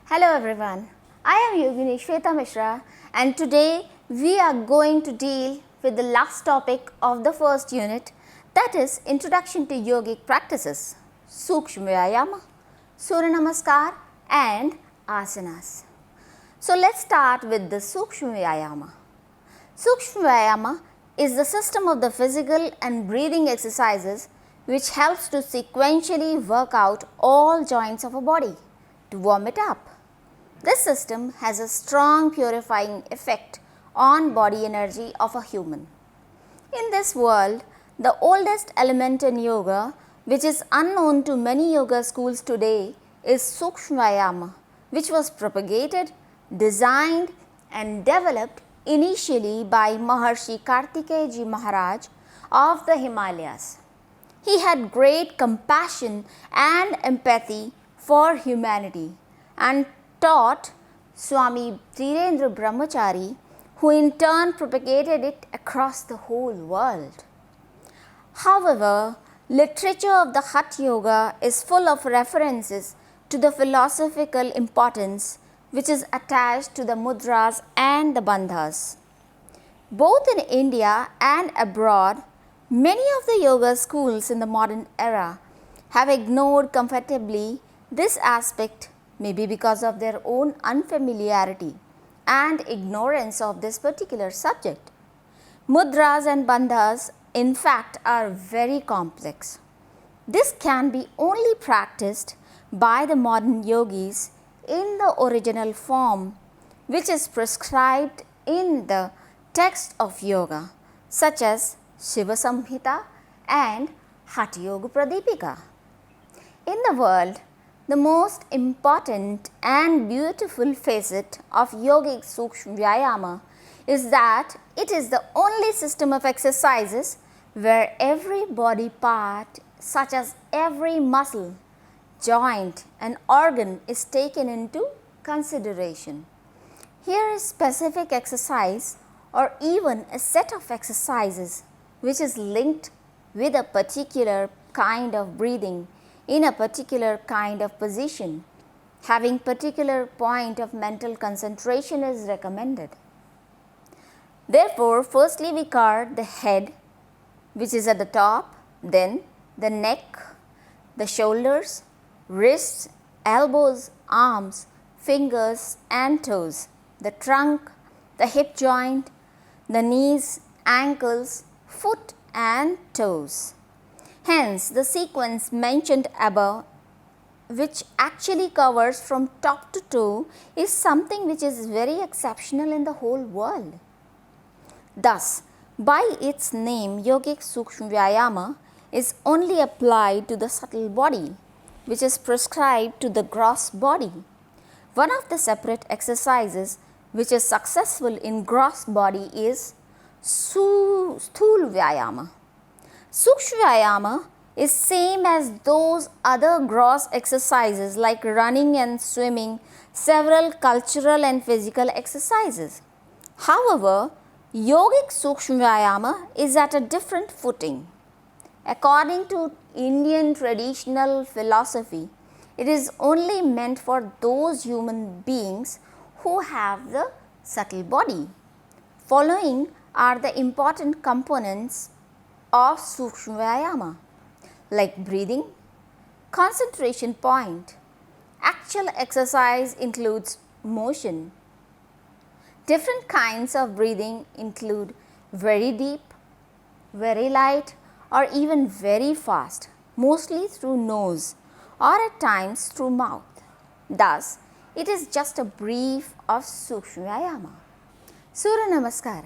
Hello everyone, I am Yogini Shweta Mishra and today we are going to deal with the last topic of the first unit, that is Introduction to Yogic Practices, Sukshama Vyayam, Surya Namaskar and Asanas. So let's start with the Sukshama Vyayam. Sukshama Vyayam is the system of the physical and breathing exercises which helps to sequentially work out all joints of a body to warm it up. This system has a strong purifying effect on body energy of a human. In this world, the oldest element in yoga, which is unknown to many yoga schools today, is Sukshama Vyayam, which was propagated, designed and developed initially by Maharshi Kartikeya Ji Maharaj of the Himalayas. He had great compassion and empathy for humanity and taught Swami Dhirendra Brahmachari, who in turn propagated it across the whole world. However, literature of the Hatha Yoga is full of references to the philosophical importance which is attached to the mudras and the bandhas. Both in India and abroad, many of the yoga schools in the modern era have ignored comfortably this aspect, maybe because of their own unfamiliarity and ignorance of this particular subject. Mudras and bandhas in fact are very complex. This can be only practiced by the modern yogis in the original form which is prescribed in the text of yoga such as Shiva Samhita and Hatha Yoga Pradipika. In the world, the most important and beautiful facet of yogic Sukshama Vyayam is that it is the only system of exercises where every body part such as every muscle, joint and organ is taken into consideration. Here is specific exercise or even a set of exercises which is linked with a particular kind of breathing in a particular kind of position, having particular point of mental concentration is recommended. Therefore, firstly we guard the head which is at the top, then the neck, the shoulders, wrists, elbows, arms, fingers and toes, the trunk, the hip joint, the knees, ankles, foot and toes. Hence, the sequence mentioned above, which actually covers from top to toe, is something which is very exceptional in the whole world. Thus, by its name, Yogic Sukshama Vyayam is only applied to the subtle body, which is prescribed to the gross body. One of the separate exercises which is successful in gross body is Sthula Vyayam. Sukshama Vyayam is same as those other gross exercises like running and swimming, several cultural and physical exercises. However, yogic Sukshama Vyayam is at a different footing. According to Indian traditional philosophy, it is only meant for those human beings who have the subtle body. Following are the important components of Sukshama Vyayam like breathing, concentration point. Actual exercise includes motion. Different kinds of breathing include very deep, very light or even very fast, mostly through nose or at times through mouth. Thus, it is just a brief of Sukshama Vyayam. Surya Namaskar.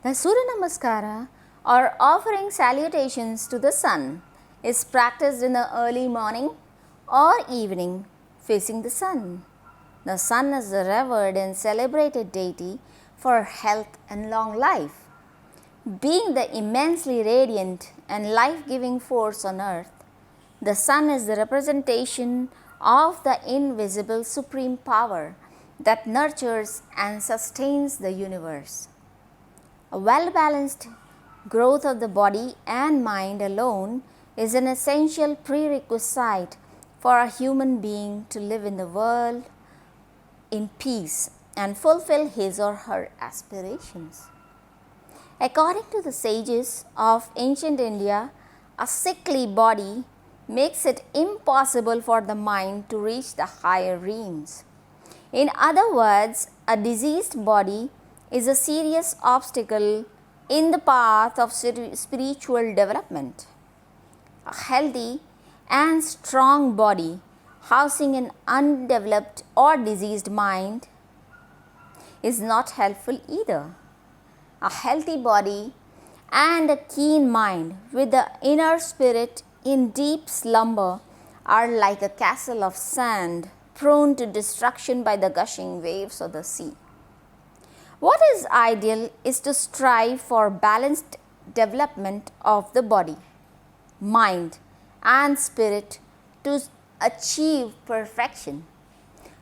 The Surya Namaskar or offering salutations to the sun is practiced in the early morning or evening facing the sun. The sun is the revered and celebrated deity for health and long life. Being the immensely radiant and life-giving force on earth, the sun is the representation of the invisible supreme power that nurtures and sustains the universe. A well-balanced growth of the body and mind alone is an essential prerequisite for a human being to live in the world, in peace and fulfill his or her aspirations. According to the sages of ancient India, a sickly body makes it impossible for the mind to reach the higher realms. In other words, a diseased body is a serious obstacle in the path of spiritual development. A healthy and strong body housing an undeveloped or diseased mind is not helpful either. A healthy body and a keen mind with the inner spirit in deep slumber are like a castle of sand prone to destruction by the gushing waves of the sea. What is ideal is to strive for balanced development of the body, mind and spirit to achieve perfection.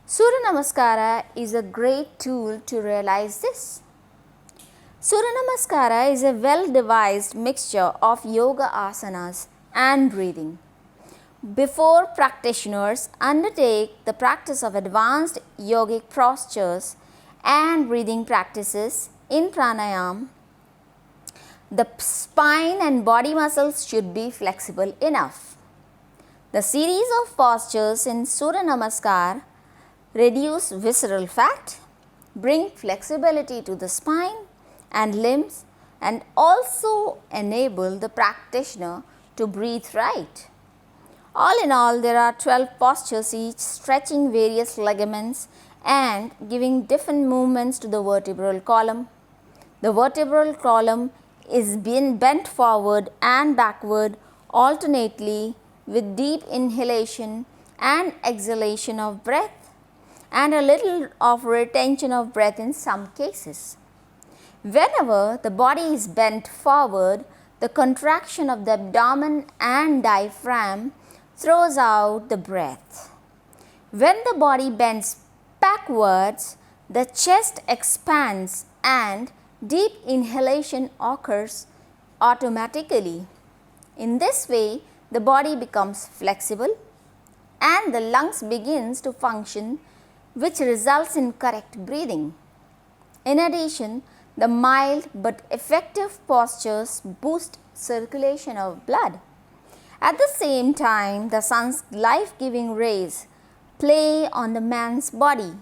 Surya Namaskar is a great tool to realize this. Surya Namaskar is a well-devised mixture of yoga asanas and breathing. Before practitioners undertake the practice of advanced yogic postures and breathing practices in pranayam, the spine and body muscles should be flexible enough. The series of postures in Surya Namaskar reduce visceral fat, bring flexibility to the spine and limbs, and also enable the practitioner to breathe right. All in all, there are 12 postures, each stretching various ligaments and giving different movements to the vertebral column. The vertebral column is being bent forward and backward alternately with deep inhalation and exhalation of breath and a little of retention of breath in some cases. Whenever the body is bent forward, the contraction of the abdomen and diaphragm throws out the breath. When the body bends backwards, the chest expands and deep inhalation occurs automatically. In this way, the body becomes flexible and the lungs begins to function, which results in correct breathing. In addition, the mild but effective postures boost circulation of blood. At the same time, the sun's life-giving rays play on the man's body,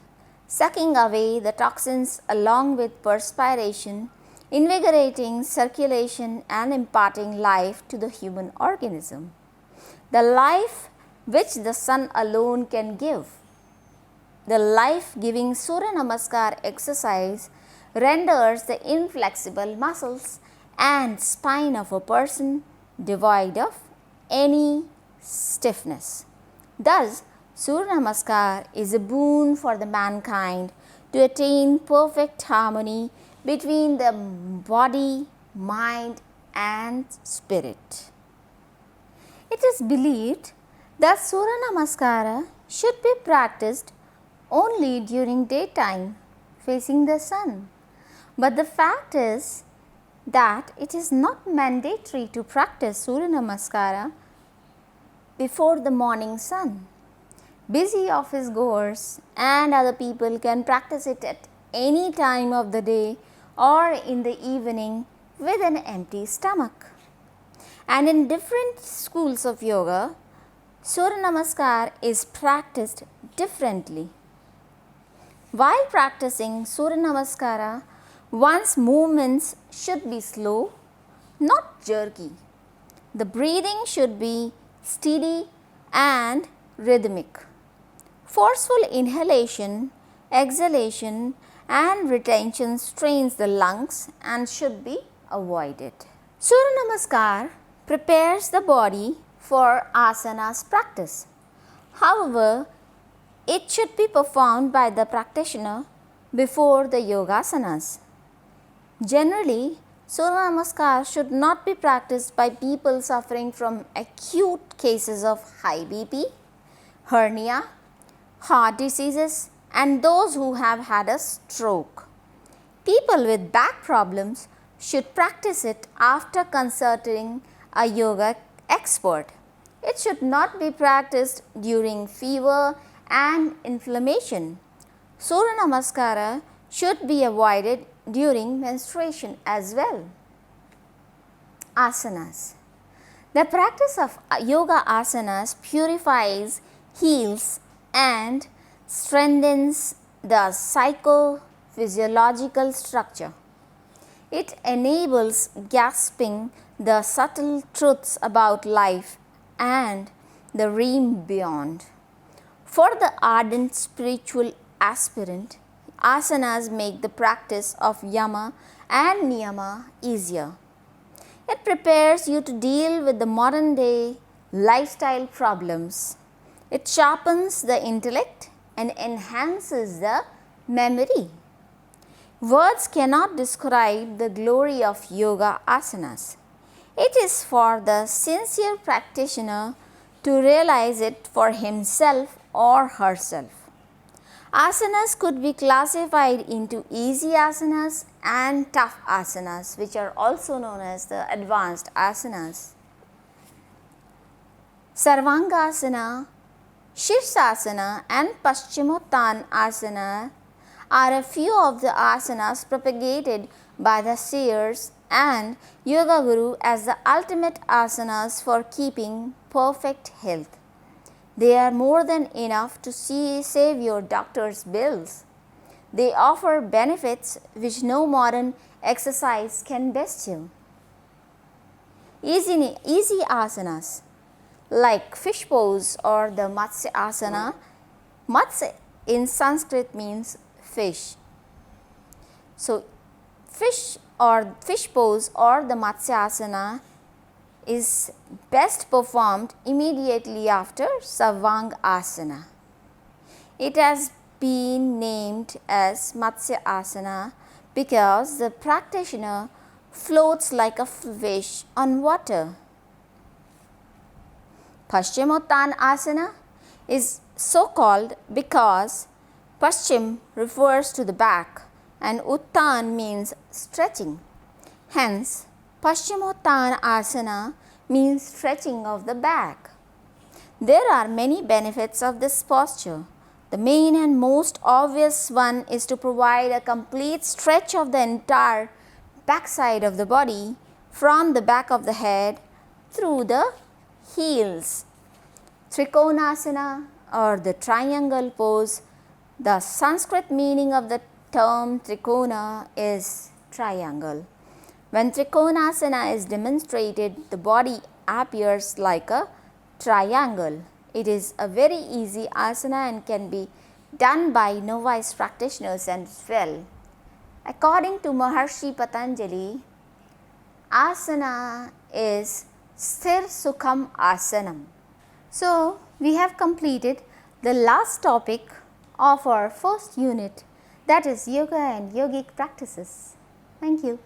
sucking away the toxins along with perspiration, invigorating circulation and imparting life to the human organism. The life which the sun alone can give. The life-giving Surya Namaskar exercise renders the inflexible muscles and spine of a person devoid of any stiffness. Thus, Surya Namaskar is a boon for the mankind to attain perfect harmony between the body, mind and spirit. It is believed that Surya Namaskar should be practiced only during daytime facing the sun. But the fact is that it is not mandatory to practice Surya Namaskar before the morning sun. Busy office goers and other people can practice it at any time of the day or in the evening with an empty stomach. And in different schools of yoga, Surya Namaskar is practiced differently. While practicing Surya Namaskar, one's movements should be slow, not jerky. The breathing should be steady and rhythmic. Forceful inhalation, exhalation and retention strains the lungs and should be avoided. Surya Namaskar prepares the body for asanas practice. However, it should be performed by the practitioner before the yogasanas. Generally, Surya Namaskar should not be practiced by people suffering from acute cases of high BP, hernia, heart diseases and those who have had a stroke. People with back problems should practice it after consulting a yoga expert. It should not be practiced during fever and inflammation. Surya Namaskar should be avoided during menstruation as well. Asanas. The practice of yoga asanas purifies, heals and strengthens the psychophysiological structure. It enables grasping the subtle truths about life and the realm beyond. For the ardent spiritual aspirant, asanas make the practice of yama and niyama easier. It prepares you to deal with the modern day lifestyle problems. It sharpens the intellect and enhances the memory. Words cannot describe the glory of yoga asanas. It is for the sincere practitioner to realize it for himself or herself. Asanas could be classified into easy asanas and tough asanas, which are also known as the advanced asanas. Sarvangasana, Shirsasana and Paschimottanasana asana are a few of the asanas propagated by the seers and yoga guru as the ultimate asanas for keeping perfect health. They are more than enough to save your doctor's bills. They offer benefits which no modern exercise can bestow. Easy asanas like fish pose or the Matsya asana. Matsya in Sanskrit means fish. So, fish pose or the Matsya asana is best performed immediately after Sarvanga asana. It has been named as Matsya asana because the practitioner floats like a fish on water. Paschimottanasana is so called because Paschim refers to the back and Uttan means stretching. Hence, Paschimottanasana means stretching of the back. There are many benefits of this posture. The main and most obvious one is to provide a complete stretch of the entire backside of the body from the back of the head through the heels. Trikonasana or the triangle pose. The Sanskrit meaning of the term Trikona is triangle. When Trikonasana is demonstrated, the body appears like a triangle. It is a very easy asana and can be done by novice practitioners as well. According to Maharshi Patanjali, asana is Sthir Sukham Asanam. So, we have completed the last topic of our first unit, that is yoga and yogic practices. Thank you.